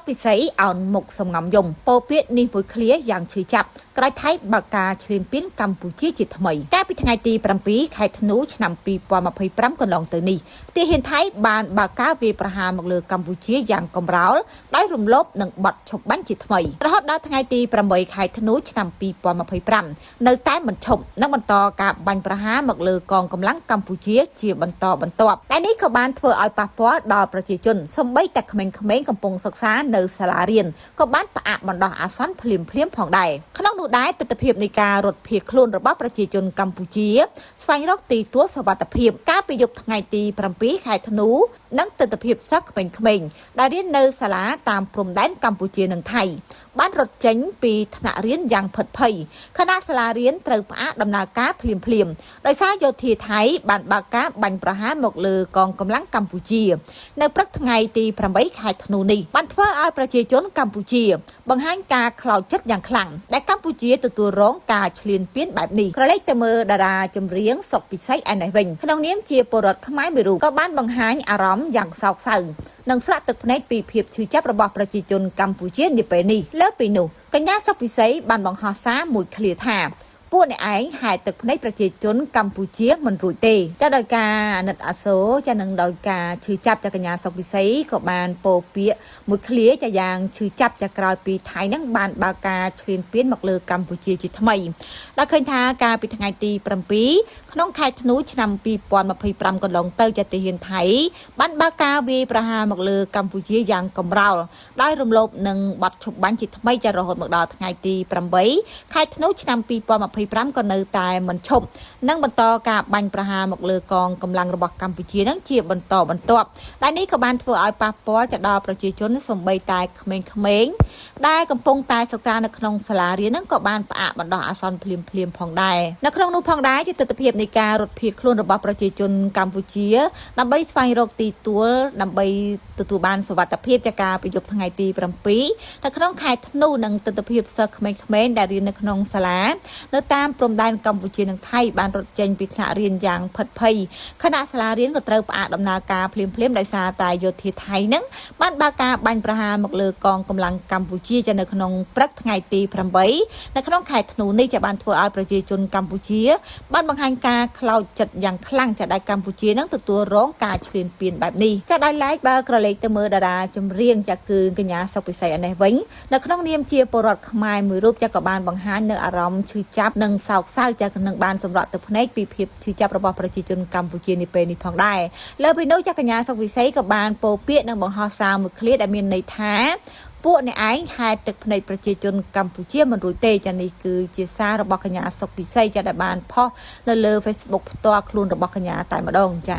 ពិសីអោនមុខសំងំយំពោពាក្យនេះមួយឃ្លាយ៉ាងឈឺចាប់ក្រោយថៃបើកការឈ្លានពានកម្ពុជាជាថ្មីកាលពីថ្ងៃទី7ខែធ្នូឆ្នាំ2025កន្លងទៅនេះទាហានថៃបានបើកការវាយប្រហារមកលើកម្ពុជាយ៉ាងកំរោលដោយរំលោភនិងបទឈប់បាញ់ជាថ្មីរហូតដល់ថ្ងៃទី8ខែធ្នូឆ្នាំ2025នៅតែមិនឈប់និងបន្តការបាញ់ប្រហារមកលើកងកម្លាំងកម្ពុជាជាបន្តបន្ទាប់តែនេះក៏បានធ្វើឲ្យប៉ះពាល់ដល់ប្រជាជនសូម្បីតែក្មេងៗកំពុងសិក្សានៅសាលារៀនក៏បានផ្អាកបណ្ដោះអាសន្នភ្លាមៗផងដែរក្នុងនោះដែរទស្សនវិជ្ជានៃការរត់ភៀសខ្លួនរបស់ប្រជាជនកម្ពុជាស្វែងរកទីទួលសុវត្ថិភាពកាលពីយប់ថ្ងៃទី7ខែធ្នូនិងទស្សនវិជ្ជាសិស្សក្មេងៗដែលរៀននៅសាលាតាមព្រំដែនកម្ពុជានិងថៃបានរត់ចេញពីថ្នាក់រៀនយ៉ាងផិតភ័យខណៈសាលារៀនត្រូវផ្អាកដំណើរការភ្លាមៗដោយសារយោធាថៃបានបើកការបាញ់ប្រហារមកលើកងកម្លាំងកម្ពុជានៅព្រឹកថ្ងៃទី8ខែធ្នូនេះបានធ្វើឲ្យប្រជាជនកម្ពុជាបង្ហាញការខ្លោចចិត្តយ៉ាងខ្លាំងដែលកម្ពុជាទទួលរងការឈ្លានពានបែបនេះក្រឡេកទៅមើលតារាចម្រៀងសុកពិសីឯនេះវិញក្នុងនាមជាពលរដ្ឋខ្មែរមួយរូបក៏បានបង្ហាញអារម្មណ៍យ៉ាងសោកសៅនិងស្រក់ទឹកភ្នែកពីភាពឈឺចាប់របស់ប្រជាជនកម្ពុជានាពេលនេះលើពីនោះកញ្ញាសុកពិសីបានបង្ហោះសារមួយឃ្លាថាពួកអ្នកឯងហែកទឹកភ្នែកប្រជាជនកម្ពុជាមិនរួចទេចាដោយការអាណិតអាសូរចានឹងដោយការឈឺចាប់ចាកញ្ញាសុកពិសីក៏បានពោលពាក្យមួយឃ្លាចាយ៉ាងឈឺចាប់ចាក្រោយពីថៃនឹងបានបើកការឈ្លានពានមកលើកម្ពុជាជាថ្មីដែលឃើញថាកាលពីថ្ងៃទី7ក្នុងខែធ្នូឆ្នាំ2025កន្លងទៅចាទាហានថៃបានបើកការវាយប្រហារមកលើកម្ពុជាយ៉ាងកំរោលដោយរំលោភនឹងបទឈប់បាញ់ជាថ្មីចារហូតមកដល់ថ្ងៃទី8ខែធ្នូឆ្នាំ2025ក៏នៅតែមិនឈប់និងបន្តការបាញ់ប្រហារមកលើកងកម្លាំងរបស់កម្ពុជានឹងជាបន្តបន្ទាប់ដែលនេះក៏បានធ្វើឲ្យប៉ះពាល់ទៅដល់ប្រជាជនសូម្បីតែក្មេងៗដែលកំពុងតែសិក្សានៅក្នុងសាលារៀននឹងក៏បានផ្អាកបណ្ដោះអាសន្នភ្លាមៗផងដែរនៅក្នុងនោះផងដែរជាទស្សនវិជ្ជានៃការរត់ភៀសខ្លួនរបស់ប្រជាជនកម្ពុជាដើម្បីស្វែងរកទីទួលដើម្បីទទួលបានសុវត្ថិភាពจากការពីយប់ថ្ងៃទី7នៅក្នុងខែធ្នូនិងទស្សនវិជ្ជាសិស្សក្មេងៗដែលរៀននៅក្នុងសាលានៅតាមព្រំដែនកម្ពុជានិងថៃបានរត់ចេញពីថ្នាក់រៀនយ៉ាងផិតភ័យខណៈសាលារៀនក៏ត្រូវផ្អាកដំណើរការភ្លាមៗដោយសារតែយោធាថៃនឹងបានបើកការបាញ់ប្រហារមកលើកងកម្លាំងកម្ពុជាចានៅក្នុងព្រឹកថ្ងៃទី8នៅក្នុងខែធ្នូនេះចាបានធ្វើឲ្យប្រជាជនកម្ពុជាបានបង្ហាញការខ្លោចចិត្តយ៉ាងខ្លាំងចាដែលកម្ពុជានឹងទទួលរងការឈ្លានពានបែបនេះចាដោយឡែកបើក្រឡេកទៅមើលតារាចម្រៀងចាគឺកញ្ញាសុកពិសីឯនេះវិញនៅក្នុងនាមជាពលរដ្ឋខ្មែរមួយរូបចាក៏បានបង្ហាញនៅអារម្មណ៍ឈឺចាប់និងសោកសៅចានឹងបានសម្រក់ទឹកភ្នែកពីភាពឈឺចាប់របស់ប្រជាជនកម្ពុជានាពេលនេះផងដែរលើពីនោះចាកញ្ញាសុកវិស័យក៏បានពោលពាក្យនិងបង្ហោះសារមួយឃ្លាដែលមានន័យថាពួកអ្នកឯងហែកទឹកភ្នែកប្រជាជនកម្ពុជាមិនរួចទេចានេះគឺជាសាររបស់កញ្ញាសុកពិសីចាដែលបានផុសនៅលើ Facebook ផ្ទាល់ខ្លួនរបស់កញ្ញាតែម្ដងចា